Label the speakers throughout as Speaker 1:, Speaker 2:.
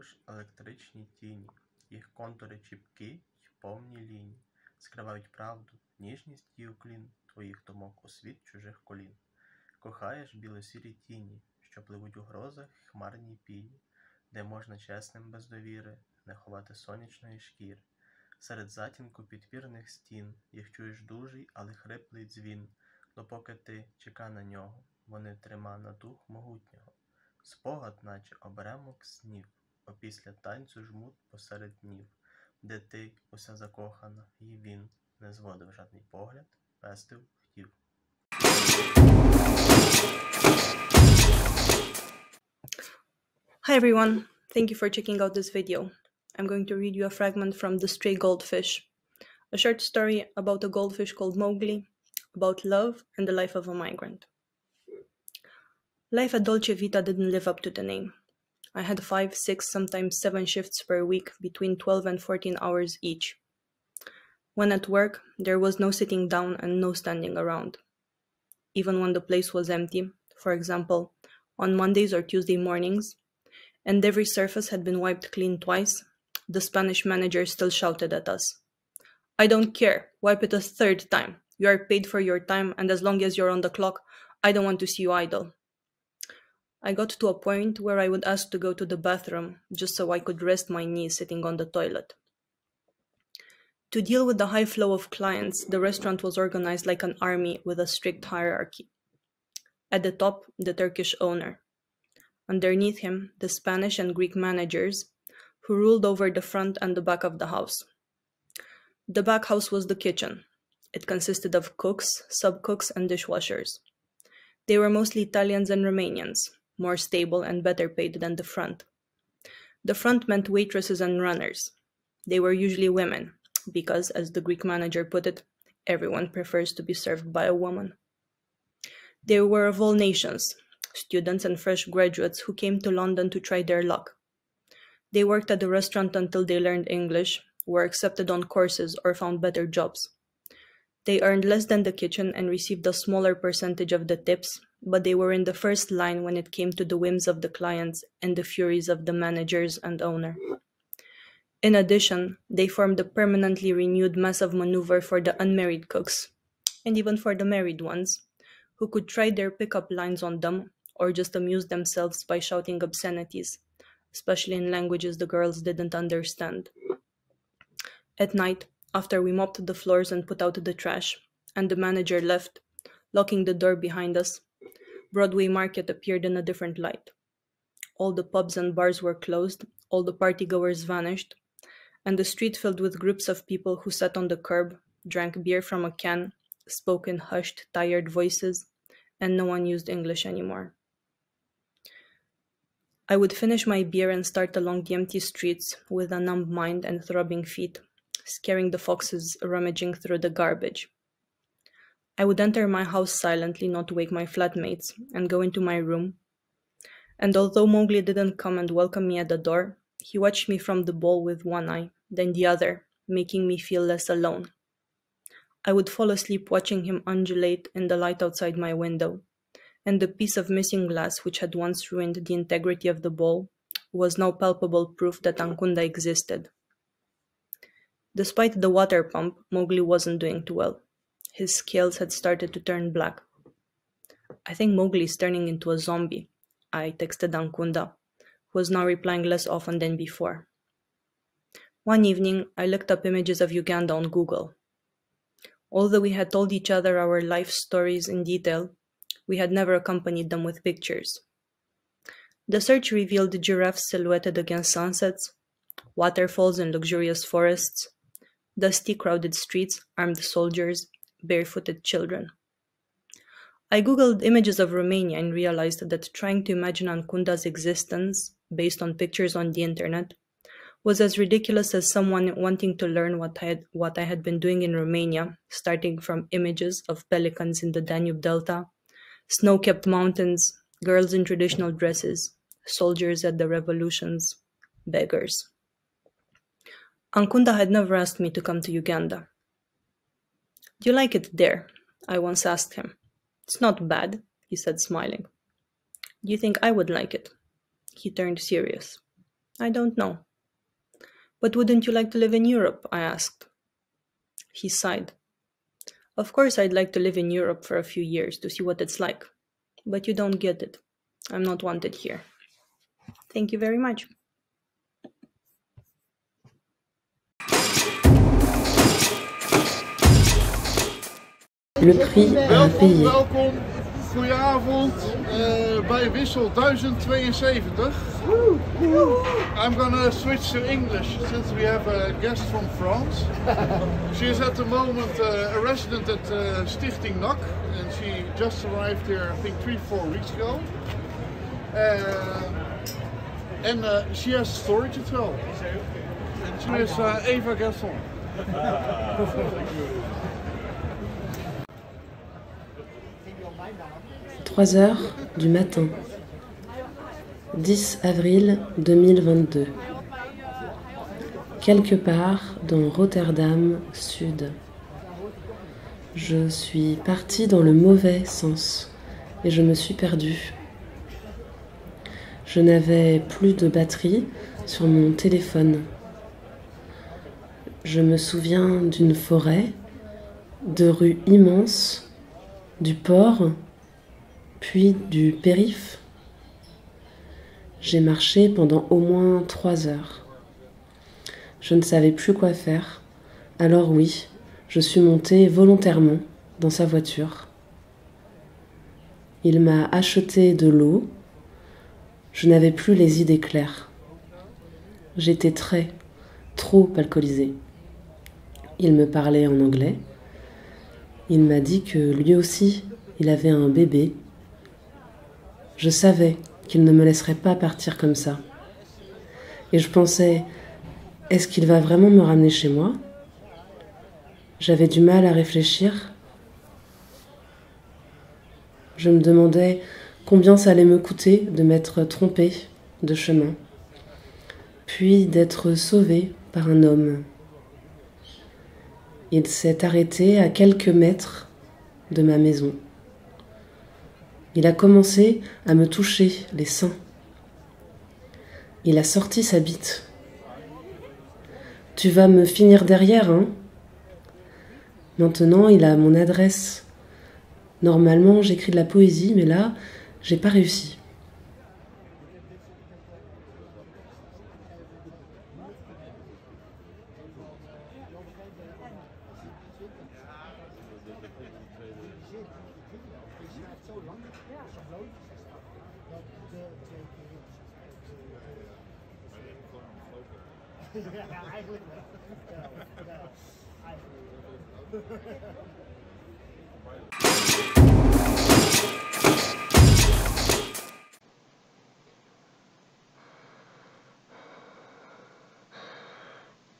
Speaker 1: ж електричні тіні, їх контури чіпкі й повні ліній, скривають правду, ніжність і уклін твоїх думок у світ чужих колін. Кохаєш білосірі тіні, що пливуть у грозах й хмарній піні, де можна чесним без довіри не ховати сонячної шкіри. Серед затінку підпірних стін їх чуєш дужий, але хриплий дзвін, допоки ти чека на нього, вони трима на дух могутнього. Спогад, наче оберемок снів, опісля танцю жмут посеред днів, де ти, уся закохана, і він не зводив жадний погляд, пестив, хотів.
Speaker 2: Hi everyone, thank you for checking out this video. I'm going to read you a fragment from The Stray Goldfish, a short story about a goldfish called Mowgli, about love and the life of a migrant. Life at Dolce Vita didn't live up to the name. I had 5, 6, sometimes 7 shifts per week between 12 and 14 hours each. When at work, there was no sitting down and no standing around. Even when the place was empty, for example, on Mondays or Tuesday mornings, and every surface had been wiped clean twice, the Spanish manager still shouted at us. "I don't care, wipe it a third time. You are paid for your time, and as long as you're on the clock, I don't want to see you idle." I got to a point where I would ask to go to the bathroom just so I could rest my knees sitting on the toilet. To deal with the high flow of clients, the restaurant was organized like an army with a strict hierarchy. At the top, the Turkish owner. Underneath him, the Spanish and Greek managers, who ruled over the front and the back of the house. The back house was the kitchen. It consisted of cooks, sub-cooks, and dishwashers. They were mostly Italians and Romanians, more stable and better paid than the front. The front meant waitresses and runners. They were usually women, because, as the Greek manager put it, everyone prefers to be served by a woman. They were of all nations, students and fresh graduates who came to London to try their luck. They worked at the restaurant until they learned English, were accepted on courses, or found better jobs. They earned less than the kitchen and received a smaller percentage of the tips, but they were in the first line when it came to the whims of the clients and the furies of the managers and owner. In addition, they formed a permanently renewed mess of maneuver for the unmarried cooks, and even for the married ones, who could try their pickup lines on them or just amuse themselves by shouting obscenities, especially in languages the girls didn't understand. At night, after we mopped the floors and put out the trash, and the manager left, locking the door behind us, Broadway Market appeared in a different light. All the pubs and bars were closed, all the partygoers vanished, and the street filled with groups of people who sat on the curb, drank beer from a can, spoke in hushed, tired voices, and no one used English anymore. I would finish my beer and start along the empty streets with a numb mind and throbbing feet, scaring the foxes rummaging through the garbage. I would enter my house silently, not wake my flatmates, and go into my room. And although Mowgli didn't come and welcome me at the door, he watched me from the bowl with one eye, then the other, making me feel less alone. I would fall asleep watching him undulate in the light outside my window, and the piece of missing glass which had once ruined the integrity of the bowl was now palpable proof that Ancunda existed. Despite the water pump, Mowgli wasn't doing too well. His scales had started to turn black. "I think Mowgli is turning into a zombie," I texted Ancunda, who was now replying less often than before. One evening, I looked up images of Uganda on Google. Although we had told each other our life stories in detail, we had never accompanied them with pictures. The search revealed giraffes silhouetted against sunsets, waterfalls and luxurious forests, dusty, crowded streets, armed soldiers, barefooted children. I googled images of Romania and realized that trying to imagine Ancunda's existence based on pictures on the internet was as ridiculous as someone wanting to learn what I had been doing in Romania, starting from images of pelicans in the Danube Delta, snow-capped mountains, girls in traditional dresses, soldiers at the revolutions, beggars. Ancunda had never asked me to come to Uganda. "Do you like it there?" I once asked him. "It's not bad," he said, smiling. "Do you think I would like it?" He turned serious. I don't know. But wouldn't you like to live in Europe? I asked. He sighed. Of course I'd like to live in Europe for a few years to see what it's like. But you don't get it. I'm not wanted here. Thank you very much.
Speaker 3: Le prix à payer.
Speaker 4: Welkom, goedenavond bij wissel 1072. I'm gonna switch to English since we have a guest from France. She is at the moment a resident at Stichting NAC and she just arrived here I think 3-4 weeks ago. And she has a story to tell. And she is Eva Gerson.
Speaker 3: 3 heures du matin. 10 avril 2022. Quelque part dans Rotterdam Sud. Je suis partie dans le mauvais sens et je me suis perdue. Je n'avais plus de batterie sur mon téléphone. Je me souviens d'une forêt, de rues immenses, du port, puis du périph'. J'ai marché pendant au moins 3 heures. Je ne savais plus quoi faire, alors oui, je suis montée volontairement dans sa voiture. Il m'a acheté de l'eau. Je n'avais plus les idées claires. J'étais trop alcoolisée. Il me parlait en anglais. Il m'a dit que lui aussi, il avait un bébé. Je savais qu'il ne me laisserait pas partir comme ça. Et je pensais, est-ce qu'il va vraiment me ramener chez moi? J'avais du mal à réfléchir. Je me demandais combien ça allait me coûter de m'être trompée de chemin, puis d'être sauvée par un homme. Il s'est arrêté à quelques mètres de ma maison. Il a commencé à me toucher les seins. Il a sorti sa bite. « Tu vas me finir derrière, hein ?» Maintenant, il a mon adresse. Normalement, j'écris de la poésie, mais là, j'ai pas réussi.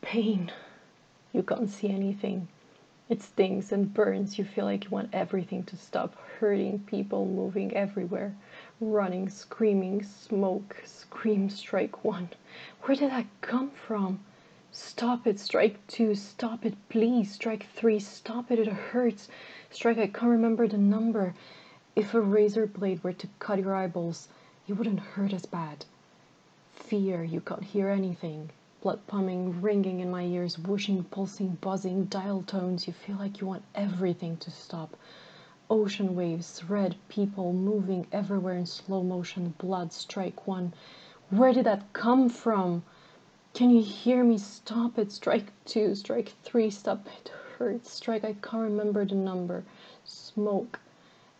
Speaker 5: Pain. You can't see anything. It stings and burns. You feel like you want everything to stop. Hurting, people moving everywhere. Running, screaming, smoke, scream, strike 1. Where did that come from? Stop it, strike 2. Stop it, please. Strike 3. Stop it, it hurts. Strike, I can't remember the number. If a razor blade were to cut your eyeballs, it wouldn't hurt as bad. Fear, you can't hear anything. Blood pumping, ringing in my ears, whooshing, pulsing, buzzing, dial tones. You feel like you want everything to stop. Ocean waves, red, people moving everywhere in slow motion. Blood, strike 1. Where did that come from? Can you hear me? Stop it. Strike 2, strike 3, stop it. Hurts. Strike, I can't remember the number. Smoke.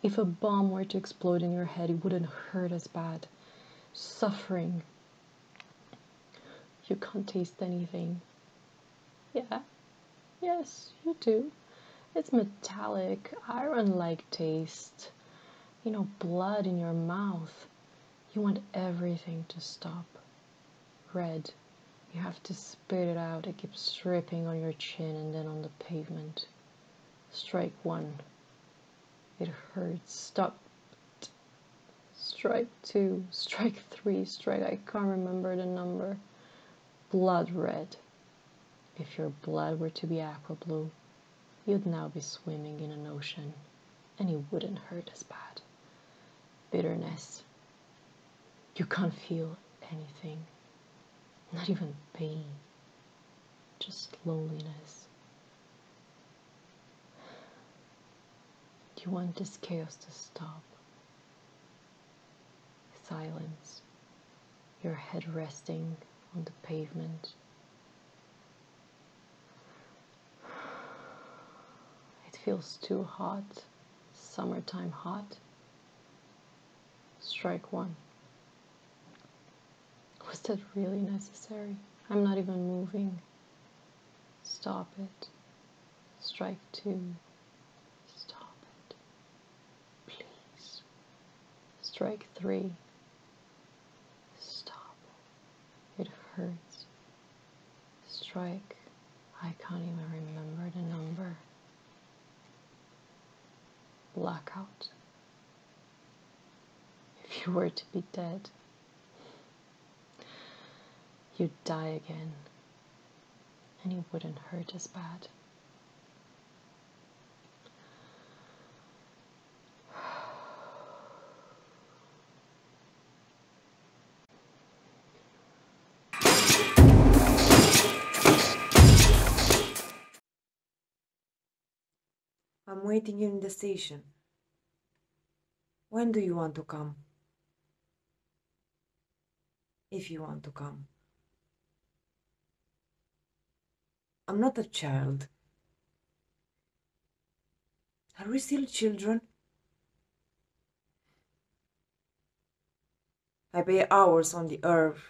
Speaker 5: If a bomb were to explode in your head, it wouldn't hurt as bad. Suffering. You can't taste anything. Yeah. Yes, you do. It's metallic, iron-like taste. You know, blood in your mouth. You want everything to stop. Red. You have to spit it out. It keeps dripping on your chin and then on the pavement. Strike 1. It hurts. Stop. Strike 2. Strike 3. Strike, I can't remember the number. Blood red. If your blood were to be aqua blue, you'd now be swimming in an ocean, and it wouldn't hurt as bad. Bitterness. You can't feel anything. Not even pain, just loneliness. You want this chaos to stop. Silence, your head resting on the pavement. It feels too hot, summertime hot. Strike one. Was that really necessary? I'm not even moving. Stop it. Strike two. Stop it. Please. Strike three. Stop. It hurts. Strike. I can't even remember the number. Blackout. If you were to be dead, you'd die again, and it wouldn't hurt as bad.
Speaker 6: I'm waiting in the station. When do you want to come? If you want to come. I'm not a child. Are we still children? I pay hours on the earth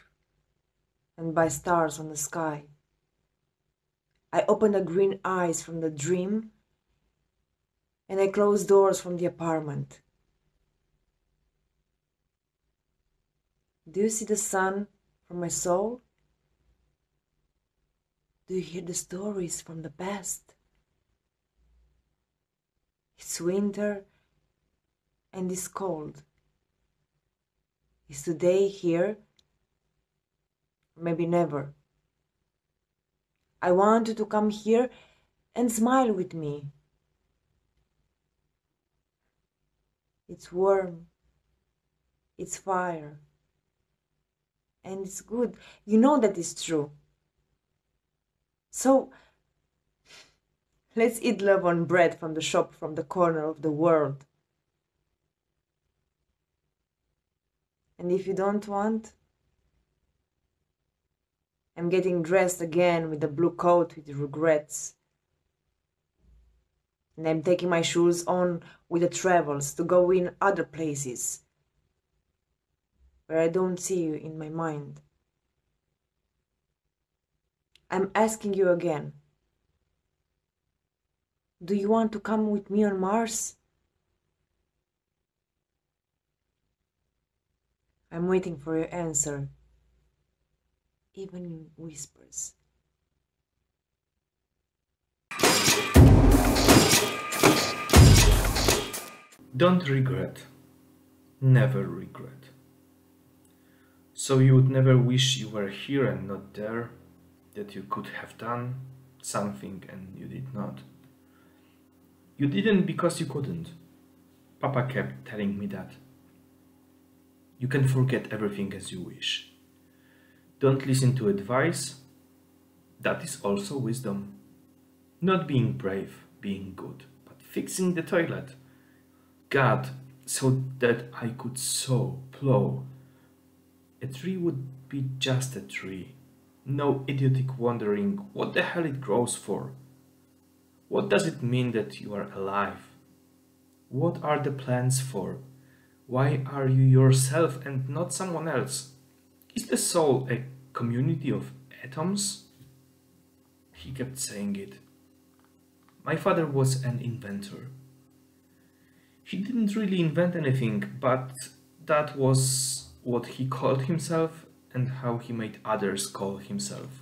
Speaker 6: and buy stars on the sky. I open the green eyes from the dream and I close doors from the apartment. Do you see the sun from my soul? Do you hear the stories from the past? It's winter and it's cold. Is today here? Maybe never. I want you to come here and smile with me. It's warm, it's fire, and it's good. You know that is true. So, let's eat love on bread from the shop from the corner of the world. And if you don't want, I'm getting dressed again with a blue coat with regrets. And I'm taking my shoes on with the travels to go in other places where I don't see you in my mind. I'm asking you again. Do you want to come with me on Mars? I'm waiting for your answer, even in whispers.
Speaker 7: Don't regret. Never regret. So you would never wish you were here and not there, that you could have done something and you did not. You didn't because you couldn't. Papa kept telling me that. You can forget everything as you wish. Don't listen to advice. That is also wisdom. Not being brave, being good, but fixing the toilet. God, so that I could sow, plow. A tree would be just a tree. No idiotic wondering what the hell it grows for. What does it mean that you are alive? What are the plans for? Why are you yourself and not someone else? Is the soul a community of atoms? He kept saying it. My father was an inventor. He didn't really invent anything, but that was what he called himself and how he made others call himself.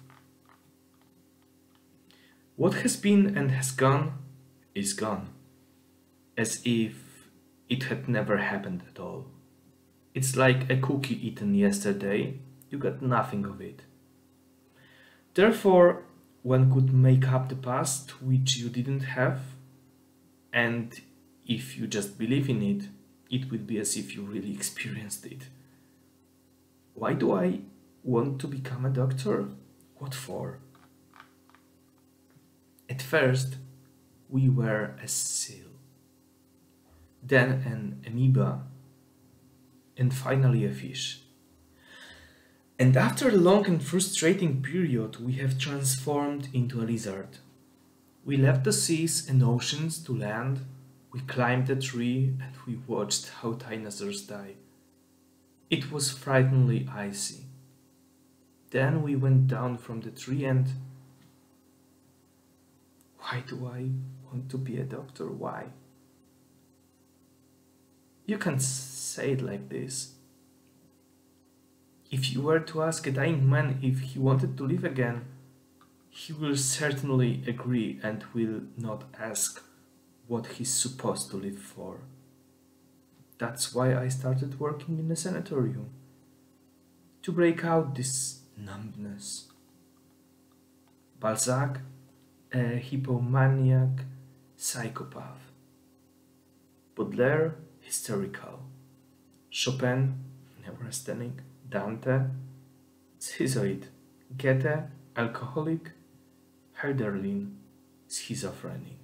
Speaker 7: What has been and has gone is gone, as if it had never happened at all. It's like a cookie eaten yesterday, you got nothing of it. Therefore, one could make up the past which you didn't have, and if you just believe in it, it will be as if you really experienced it. Why do I want to become a doctor? What for? At first, we were a seal, then an amoeba, and finally a fish. And after a long and frustrating period, we have transformed into a lizard. We left the seas and oceans to land, we climbed a tree and we watched how dinosaurs die. It was frighteningly icy. Then we went down from the tree and... Why do I want to be a doctor? Why? You can't say it like this. If you were to ask a dying man if he wanted to live again, he will certainly agree and will not ask what he's supposed to live for. That's why I started working in a sanatorium, to break out this numbness. Balzac, a hypomaniac psychopath. Baudelaire, hysterical. Chopin, neurasthenic. Dante, schizoid. Goethe, alcoholic. Herderlin, schizophrenic.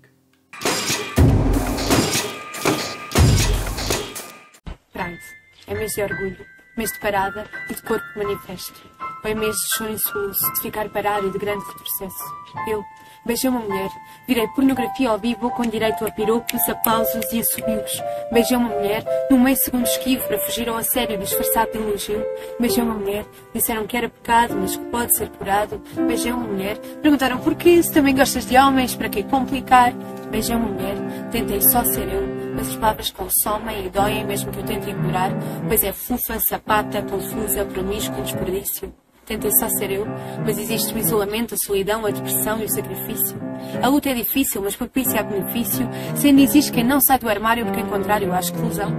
Speaker 8: Pronto, é mês de orgulho, mês de parada e de corpo manifesto. Ou é mês de choro insoluço, de ficar parado e de grande retrocesso. Eu beijei uma mulher, virei pornografia ao vivo com direito a piropos, aplausos e assobios. Beijei uma mulher, num meio segundo esquivo para fugir ao assédio disfarçado de elogio. Beijei uma mulher, disseram que era pecado, mas que pode ser curado. Beijei uma mulher, perguntaram porquê, se também gostas de homens, para que complicar? Beijei uma mulher, tentei só ser eu, mas as palavras consomem e doem mesmo que eu tente ignorar, pois é fufa, sapata, confusa, promíscuo, desperdício. Tentei só ser eu, mas existe o isolamento, a solidão, a depressão e o sacrifício. A luta é difícil, mas propícia a benefício, se ainda existe quem não sai do armário porque é contrário à exclusão.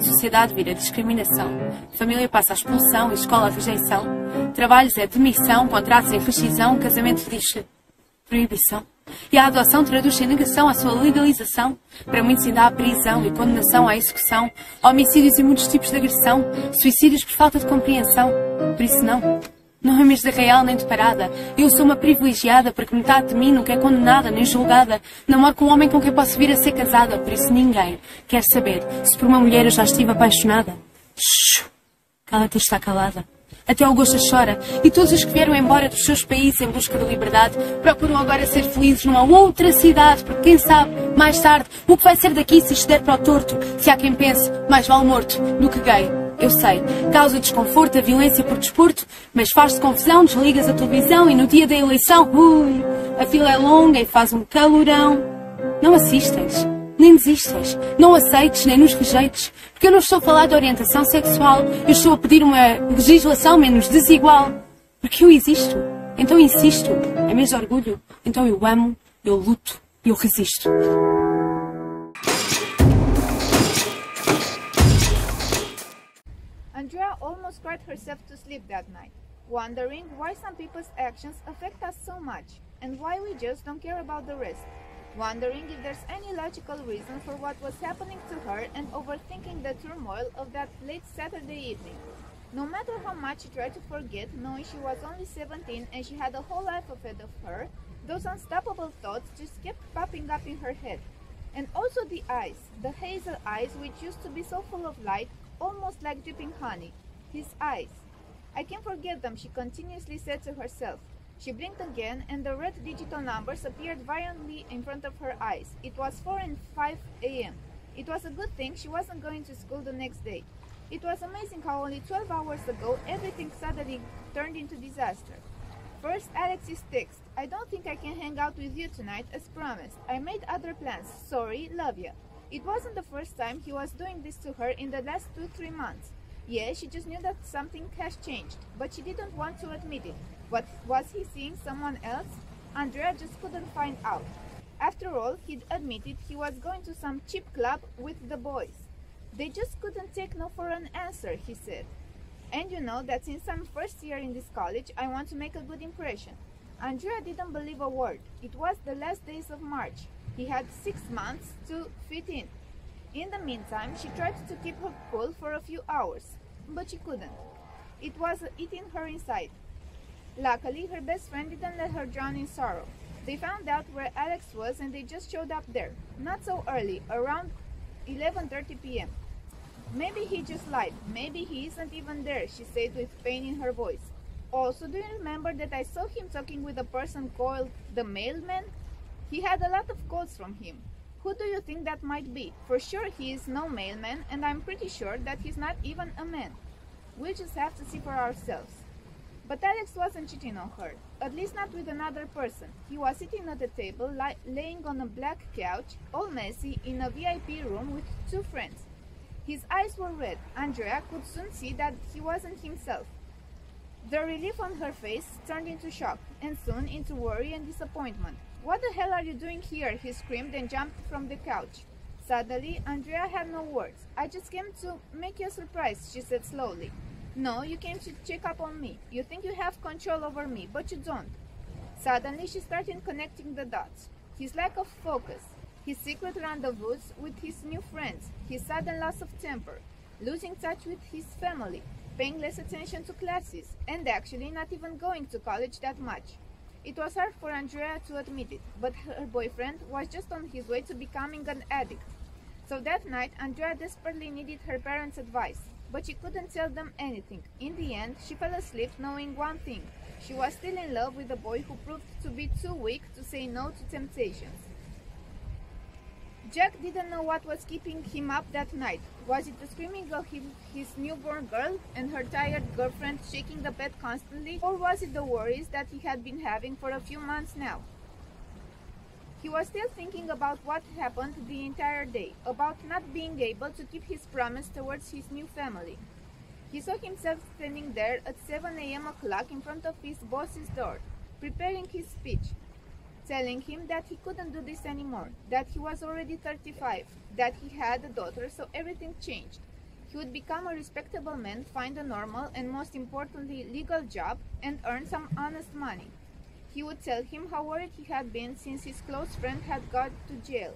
Speaker 8: Sociedade vira discriminação, família passa a expulsão, escola a rejeição, trabalhos é demissão, contratos em rescisão, casamento diz proibição. E a adoção traduz em negação à sua legalização. Para muitos ainda há prisão e condenação à execução, homicídios e muitos tipos de agressão, suicídios por falta de compreensão. Por isso não é mês de real nem de parada. Eu sou uma privilegiada porque metade de mim nunca é condenada nem julgada. Namoro com um homem com quem posso vir a ser casada, por isso ninguém quer saber se por uma mulher eu já estive apaixonada. Shhh, cala-te e está calada. Até Augusta chora, e todos os que vieram embora dos seus países em busca de liberdade procuram agora ser felizes numa outra cidade, porque quem sabe, mais tarde, o que vai ser daqui se isto der para o torto. Se há quem pense, mais vale morto do que gay. Eu sei, causa desconforto a violência por desporto, mas faz-te confusão, desligas a televisão e no dia da eleição, a fila é longa e faz um calorão. Não assistas, nem desistas, não aceites nem nos rejeites, porque eu não estou a falar de orientação sexual, eu estou a pedir uma legislação menos desigual. Porque eu existo, então insisto, é mês de orgulho, então eu amo, eu luto, eu resisto.
Speaker 9: Andreea almost cried herself to sleep that night, wondering why some people's actions affect us so much, and why we just don't care about the rest. Wondering if there's any logical reason for what was happening to her and overthinking the turmoil of that late Saturday evening. No matter how much she tried to forget, knowing she was only 17 and she had a whole life ahead of her, those unstoppable thoughts just kept popping up in her head. And also the eyes, the hazel eyes which used to be so full of light, almost like dripping honey. His eyes. I can't forget them, she continuously said to herself. She blinked again, and the red digital numbers appeared violently in front of her eyes. It was 4 and 5 a.m. It was a good thing she wasn't going to school the next day. It was amazing how only 12 hours ago everything suddenly turned into disaster. First, Alex's text. I don't think I can hang out with you tonight as promised. I made other plans. Sorry, love ya. It wasn't the first time he was doing this to her in the last 2-3 months. Yeah, she just knew that something has changed, but she didn't want to admit it. But was he seeing someone else? Andreea just couldn't find out. After all, he'd admitted he was going to some cheap club with the boys. They just couldn't take no for an answer, he said. And you know that since I'm first year in this college, I want to make a good impression. Andreea didn't believe a word. It was the last days of March. He had 6 months to fit in. In the meantime, she tried to keep her cool for a few hours, but she couldn't. It was eating her inside. Luckily, her best friend didn't let her drown in sorrow. They found out where Alex was and they just showed up there. Not so early, around 11:30 p.m. Maybe he just lied. Maybe he isn't even there, she said with pain in her voice. Also, do you remember that I saw him talking with a person called the mailman? He had a lot of calls from him. Who do you think that might be? For sure he is no mailman, and I'm pretty sure that he's not even a man. We'll just have to see for ourselves. But Alex wasn't cheating on her, at least not with another person. He was sitting at a table, laying on a black couch, all messy, in a VIP room with two friends. His eyes were red. Andreea could soon see that he wasn't himself. The relief on her face turned into shock, and soon into worry and disappointment. "What the hell are you doing here?" he screamed and jumped from the couch. Suddenly, Andreea had no words. "I just came to make you a surprise," she said slowly. "No, you came to check up on me. You think you have control over me, but you don't." Suddenly, she started connecting the dots. His lack of focus, his secret rendezvous with his new friends, his sudden loss of temper, losing touch with his family, paying less attention to classes, and actually not even going to college that much. It was hard for Andreea to admit it, but her boyfriend was just on his way to becoming an addict. So that night, Andreea desperately needed her parents' advice, but she couldn't tell them anything. In the end, she fell asleep knowing one thing. She was still in love with a boy who proved to be too weak to say no to temptations. Jack didn't know what was keeping him up that night. Was it the screaming of his newborn girl and her tired girlfriend shaking the bed constantly, or was it the worries that he had been having for a few months now? He was still thinking about what happened the entire day, about not being able to keep his promise towards his new family. He saw himself standing there at 7 a.m. in front of his boss's door, preparing his speech, telling him that he couldn't do this anymore, that he was already 35, that he had a daughter, so everything changed. He would become a respectable man, find a normal and most importantly legal job, and earn some honest money. He would tell him how worried he had been since his close friend had gone to jail.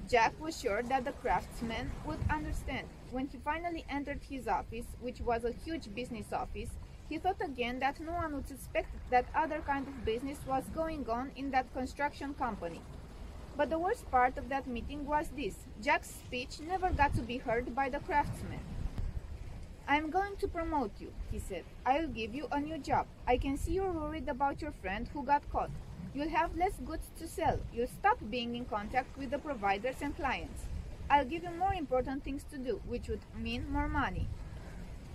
Speaker 9: Jack was sure that the craftsman would understand. When he finally entered his office, which was a huge business office, he thought again that no one would suspect that other kind of business was going on in that construction company. But the worst part of that meeting was this: Jack's speech never got to be heard by the craftsman. "I'm going to promote you," he said. "I'll give you a new job. I can see you're worried about your friend who got caught. You'll have less goods to sell. You'll stop being in contact with the providers and clients. I'll give you more important things to do, which would mean more money."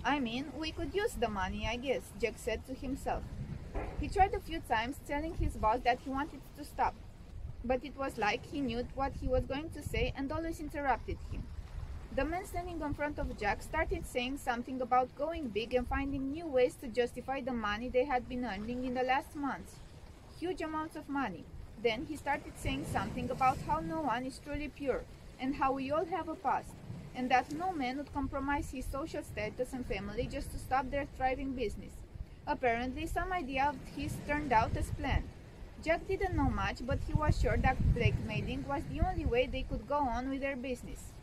Speaker 9: "I mean, we could use the money, I guess," Jack said to himself. He tried a few times telling his boss that he wanted to stop, but it was like he knew what he was going to say and always interrupted him. The man standing in front of Jack started saying something about going big and finding new ways to justify the money they had been earning in the last months. Huge amounts of money. Then he started saying something about how no one is truly pure, and how we all have a past, and that no man would compromise his social status and family just to stop their thriving business. Apparently, some idea of his turned out as planned. Jack didn't know much, but he was sure that blackmailing was the only way they could go on with their business.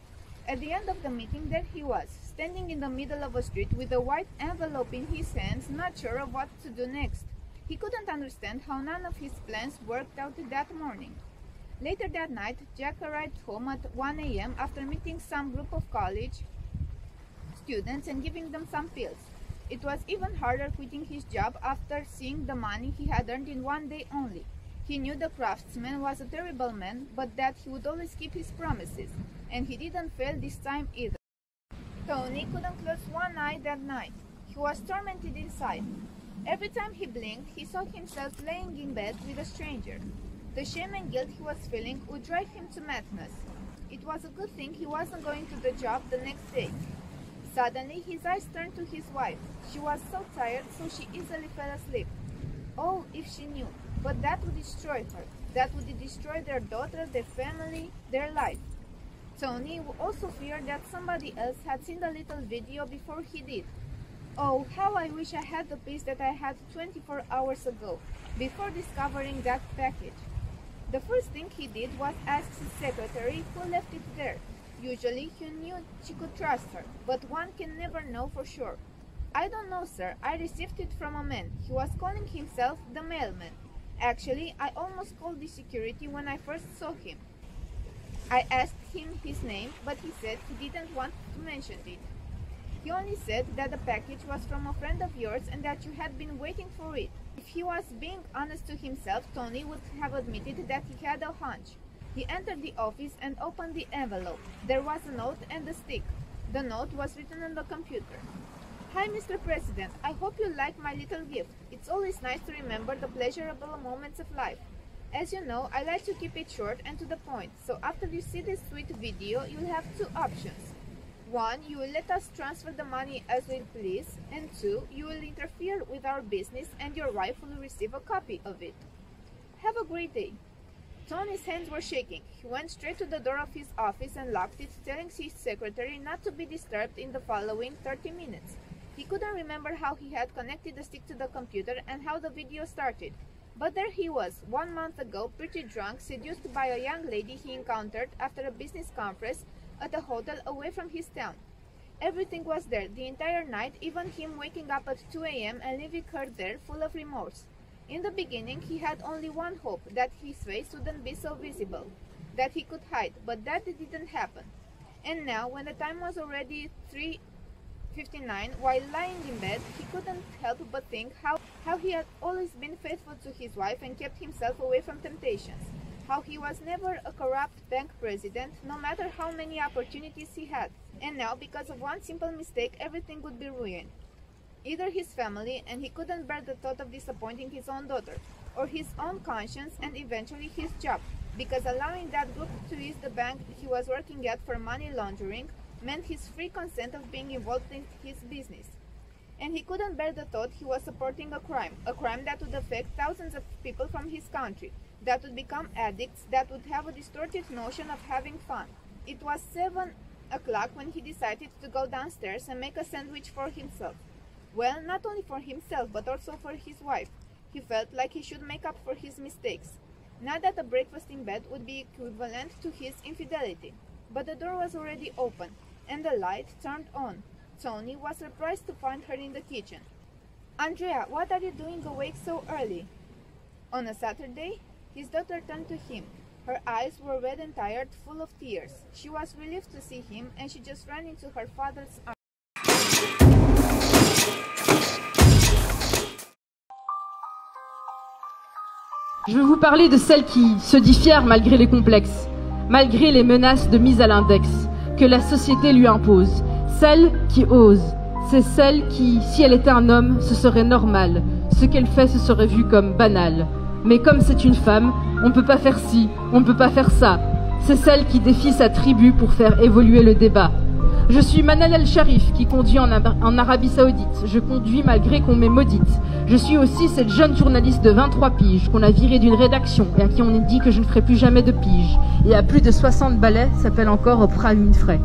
Speaker 9: At the end of the meeting, there he was, standing in the middle of a street with a white envelope in his hands, not sure of what to do next. He couldn't understand how none of his plans worked out that morning. Later that night, Jack arrived home at 1 a.m. after meeting some group of college students and giving them some pills. It was even harder quitting his job after seeing the money he had earned in one day only. He knew the craftsman was a terrible man, but that he would always keep his promises, and he didn't fail this time either. Tony couldn't close one eye that night. He was tormented inside. Every time he blinked, he saw himself laying in bed with a stranger. The shame and guilt he was feeling would drive him to madness. It was a good thing he wasn't going to the job the next day. Suddenly, his eyes turned to his wife. She was so tired, so she easily fell asleep. Oh, if she knew. But that would destroy her. That would destroy their daughter, their family, their life. Tony also feared that somebody else had seen the little video before he did. Oh, how I wish I had the peace that I had 24 hours ago, before discovering that package. The first thing he did was ask his secretary who left it there. Usually he knew she could trust her, but one can never know for sure. I don't know, sir. I received it from a man. He was calling himself the mailman. Actually, I almost called the security when I first saw him. I asked him his name, but he said he didn't want to mention it. He only said that the package was from a friend of yours and that you had been waiting for it. If he was being honest to himself, Tony would have admitted that he had a hunch. He entered the office and opened the envelope. There was a note and a stick. The note was written on the computer. Hi, Mr. President. I hope you like my little gift. It's always nice to remember the pleasurable moments of life. As you know, I like to keep it short and to the point, so after you see this sweet video, you'll have two options. 1. You will let us transfer the money as we please, and 2. You will interfere with our business and your wife will receive a copy of it. Have a great day. Tony's hands were shaking. He went straight to the door of his office and locked it, telling his secretary not to be disturbed in the following 30 minutes. He couldn't remember how he had connected the stick to the computer and how the video started. But there he was, 1 month ago, pretty drunk, seduced by a young lady he encountered after a business conference at a hotel away from his town. Everything was there, the entire night, even him waking up at 2 a.m. and leaving her there full of remorse. In the beginning, he had only one hope, that his face wouldn't be so visible, that he could hide, but that didn't happen. And now, when the time was already 3:59, while lying in bed, he couldn't help but think how he had always been faithful to his wife and kept himself away from temptations. How he was never a corrupt bank president, no matter how many opportunities he had. And now, because of one simple mistake, everything would be ruined. Either his family, and he couldn't bear the thought of disappointing his own daughter, or his own conscience and eventually his job, because allowing that group to use the bank he was working at for money laundering meant his free consent of being involved in his business. And he couldn't bear the thought he was supporting a crime that would affect thousands of people from his country, that would become addicts, that would have a distorted notion of having fun. It was 7 o'clock when he decided to go downstairs and make a sandwich for himself. Well, not only for himself, but also for his wife. He felt like he should make up for his mistakes. Not that a breakfast in bed would be equivalent to his infidelity. But the door was already open, and the light turned on. Tony was surprised to find her in the kitchen. Andreea, what are you doing awake so early? On a Saturday? His daughter turned to him. Her eyes were red and tired, full of tears. She was relieved to see him, and she just ran into her father's arms.
Speaker 10: Je veux vous parler de celle qui se dit fière malgré les complexes, malgré les menaces de mise à l'index que la société lui impose. Celle qui ose, c'est celle qui, si elle était un homme, ce serait normal. Ce qu'elle fait, ce serait vu comme banal. Mais comme c'est une femme, on ne peut pas faire ci, on ne peut pas faire ça. C'est celle qui défie sa tribu pour faire évoluer le débat. Je suis Manal El-Sharif qui conduit en Arabie Saoudite. Je conduis malgré qu'on m'ait maudite. Je suis aussi cette jeune journaliste de 23 piges qu'on a virée d'une rédaction et à qui on a dit que je ne ferai plus jamais de pige. Et à plus de 60 balais, s'appelle encore Oprah Winfrey.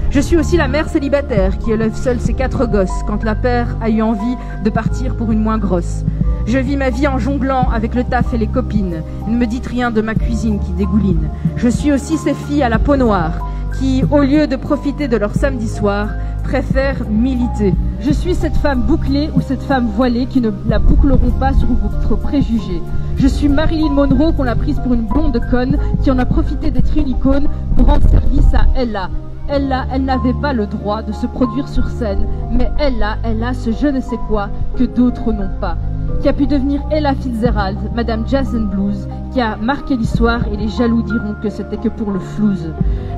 Speaker 10: Je suis aussi la mère célibataire qui élève seule ses 4 gosses quand la père a eu envie de partir pour une moins grosse. Je vis ma vie en jonglant avec le taf et les copines. Ne me dites rien de ma cuisine qui dégouline. Je suis aussi ces filles à la peau noire qui, au lieu de profiter de leur samedi soir, préfèrent militer. Je suis cette femme bouclée ou cette femme voilée qui ne la boucleront pas sur votre préjugé. Je suis Marilyn Monroe qu'on a prise pour une blonde conne qui en a profité d'être une icône pour rendre service à Ella. Elle n'avait pas le droit de se produire sur scène, mais elle a ce je ne sais quoi que d'autres n'ont pas. Qui a pu devenir Ella Fitzgerald, Madame Jazz and Blues, qui a marqué l'histoire et les jaloux diront que c'était que pour le flouze.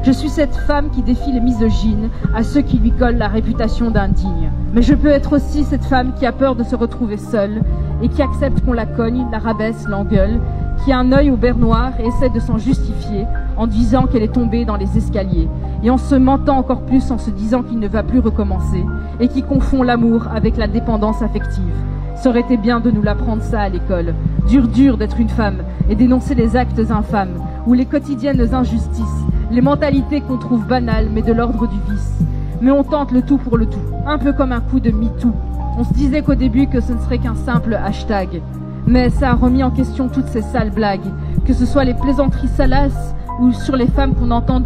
Speaker 10: Je suis cette femme qui défie les misogynes à ceux qui lui collent la réputation d'indigne. Mais je peux être aussi cette femme qui a peur de se retrouver seule et qui accepte qu'on la cogne, la rabaisse, l'engueule, qui a un œil au beurre noir et essaie de s'en justifier en disant qu'elle est tombée dans les escaliers et en se mentant encore plus en se disant qu'il ne va plus recommencer et qui confond l'amour avec la dépendance affective. Ça aurait été bien de nous l'apprendre ça à l'école. Dur d'être une femme et dénoncer les actes infâmes ou les quotidiennes injustices, les mentalités qu'on trouve banales mais de l'ordre du vice. Mais on tente le tout pour le tout, un peu comme un coup de MeToo. On se disait qu'au début que ce ne serait qu'un simple hashtag. Mais ça a remis en question toutes ces sales blagues, que ce soit les plaisanteries salaces ou sur les femmes qu'on entend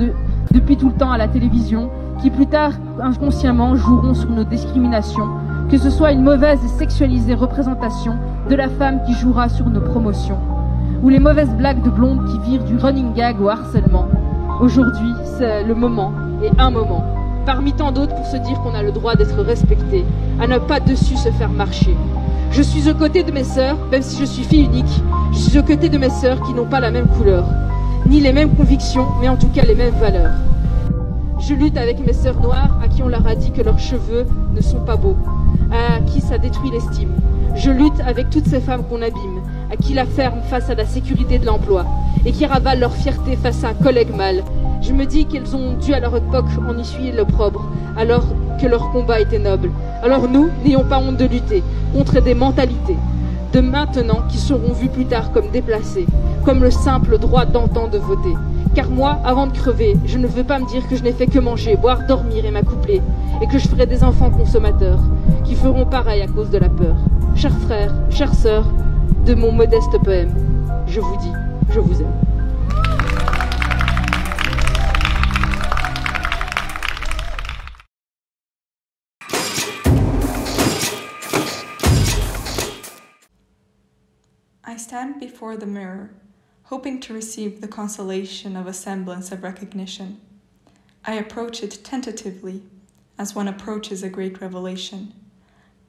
Speaker 10: depuis tout le temps à la télévision, qui plus tard, inconsciemment, joueront sur nos discriminations, que ce soit une mauvaise et sexualisée représentation de la femme qui jouera sur nos promotions, ou les mauvaises blagues de blondes qui virent du running gag au harcèlement. Aujourd'hui, c'est le moment, et un moment, parmi tant d'autres pour se dire qu'on a le droit d'être respecté, à ne pas dessus se faire marcher. Je suis aux côtés de mes sœurs, même si je suis fille unique, je suis aux côtés de mes sœurs qui n'ont pas la même couleur, ni les mêmes convictions, mais en tout cas les mêmes valeurs. Je lutte avec mes sœurs noires à qui on leur a dit que leurs cheveux ne sont pas beaux, à qui ça détruit l'estime. Je lutte avec toutes ces femmes qu'on abîme, à qui la ferme face à la sécurité de l'emploi et qui ravalent leur fierté face à un collègue mâle. Je me dis qu'elles ont dû à leur époque en essuyer l'opprobre, alors que leur combat était noble. Alors nous, n'ayons pas honte de lutter contre des mentalités de maintenant qui seront vues plus tard comme déplacées, comme le simple droit d'antan de voter. Car moi, avant de crever, je ne veux pas me dire que je n'ai fait que manger, boire, dormir et m'accoupler, et que je ferai des enfants consommateurs, qui feront pareil à cause de la peur. Chers frères, chères sœurs, de mon modeste poème, je vous dis, je vous aime.
Speaker 11: I stand before the mirror, hoping to receive the consolation of a semblance of recognition. I approach it tentatively, as one approaches a great revelation.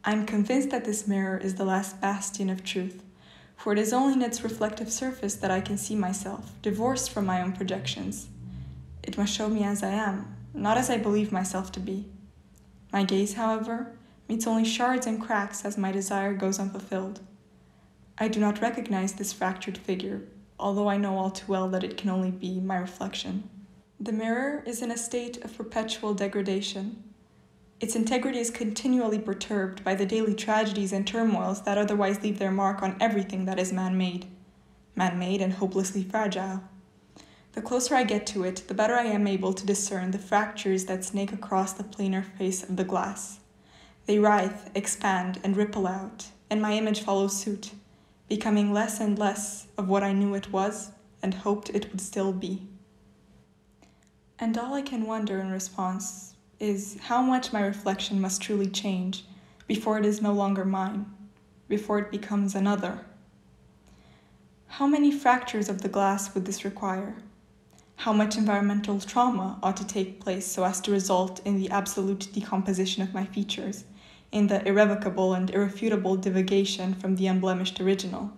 Speaker 11: I am convinced that this mirror is the last bastion of truth, for it is only in its reflective surface that I can see myself, divorced from my own projections. It must show me as I am, not as I believe myself to be. My gaze, however, meets only shards and cracks as my desire goes unfulfilled. I do not recognize this fractured figure, although I know all too well that it can only be my reflection. The mirror is in a state of perpetual degradation. Its integrity is continually perturbed by the daily tragedies and turmoils that otherwise leave their mark on everything that is man-made and hopelessly fragile. The closer I get to it, the better I am able to discern the fractures that snake across the planar face of the glass. They writhe, expand, and ripple out, and my image follows suit, becoming less and less of what I knew it was and hoped it would still be. And all I can wonder in response is how much my reflection must truly change before it is no longer mine, before it becomes another. How many fractures of the glass would this require? How much environmental trauma ought to take place so as to result in the absolute decomposition of my features, in the irrevocable and irrefutable divagation from the unblemished original?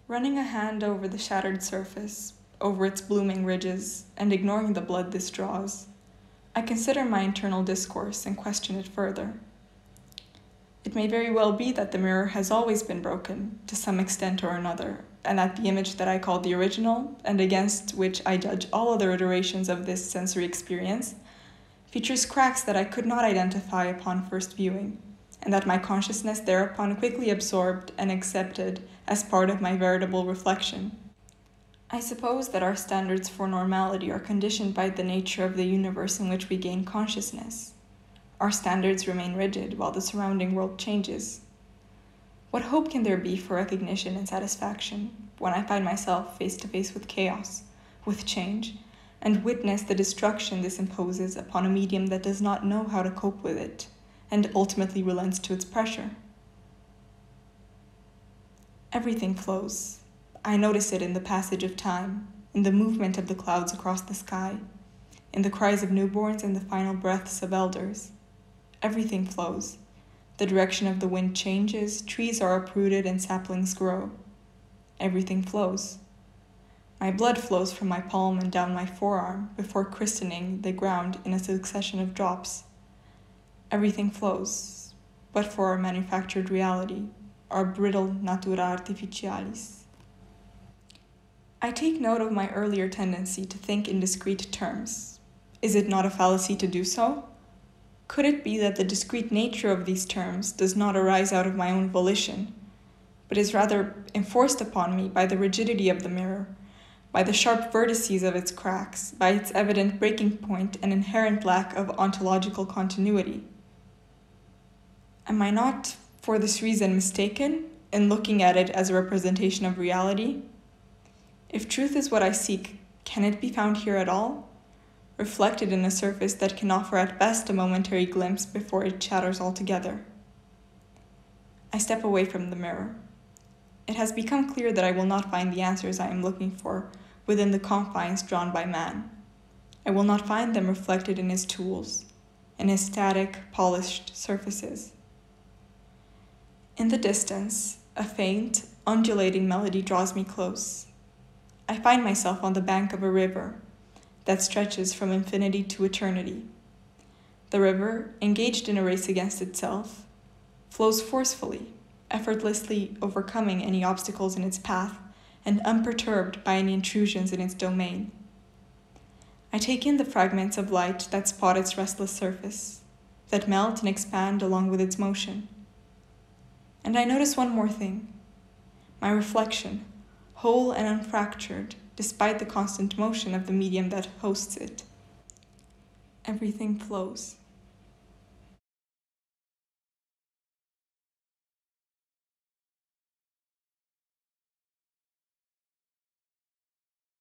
Speaker 11: Running a hand over the shattered surface, over its blooming ridges, and ignoring the blood this draws, I consider my internal discourse and question it further. It may very well be that the mirror has always been broken, to some extent or another, and that the image that I call the original, and against which I judge all other iterations of this sensory experience, features cracks that I could not identify upon first viewing, and that my consciousness thereupon quickly absorbed and accepted as part of my veritable reflection. I suppose that our standards for normality are conditioned by the nature of the universe in which we gain consciousness. Our standards remain rigid while the surrounding world changes. What hope can there be for recognition and satisfaction when I find myself face to face with chaos, with change, and witness the destruction this imposes upon a medium that does not know how to cope with it, and ultimately relents to its pressure? Everything flows. I notice it in the passage of time, in the movement of the clouds across the sky, in the cries of newborns and the final breaths of elders. Everything flows. The direction of the wind changes, trees are uprooted and saplings grow. Everything flows. My blood flows from my palm and down my forearm before christening the ground in a succession of drops. Everything flows, but for our manufactured reality, our brittle natura artificialis. I take note of my earlier tendency to think in discrete terms. Is it not a fallacy to do so? Could it be that the discrete nature of these terms does not arise out of my own volition, but is rather enforced upon me by the rigidity of the mirror, by the sharp vertices of its cracks, by its evident breaking point and inherent lack of ontological continuity? Am I not, for this reason, mistaken in looking at it as a representation of reality? If truth is what I seek, can it be found here at all, reflected in a surface that can offer at best a momentary glimpse before it shatters altogether? I step away from the mirror. It has become clear that I will not find the answers I am looking for within the confines drawn by man. I will not find them reflected in his tools, in his static, polished surfaces. In the distance, a faint, undulating melody draws me close. I find myself on the bank of a river that stretches from infinity to eternity. The river, engaged in a race against itself, flows forcefully, effortlessly overcoming any obstacles in its path and unperturbed by any intrusions in its domain. I take in the fragments of light that spot its restless surface, that melt and expand along with its motion. And I notice one more thing. My reflection, whole and unfractured, despite the constant motion of the medium that hosts it. Everything flows.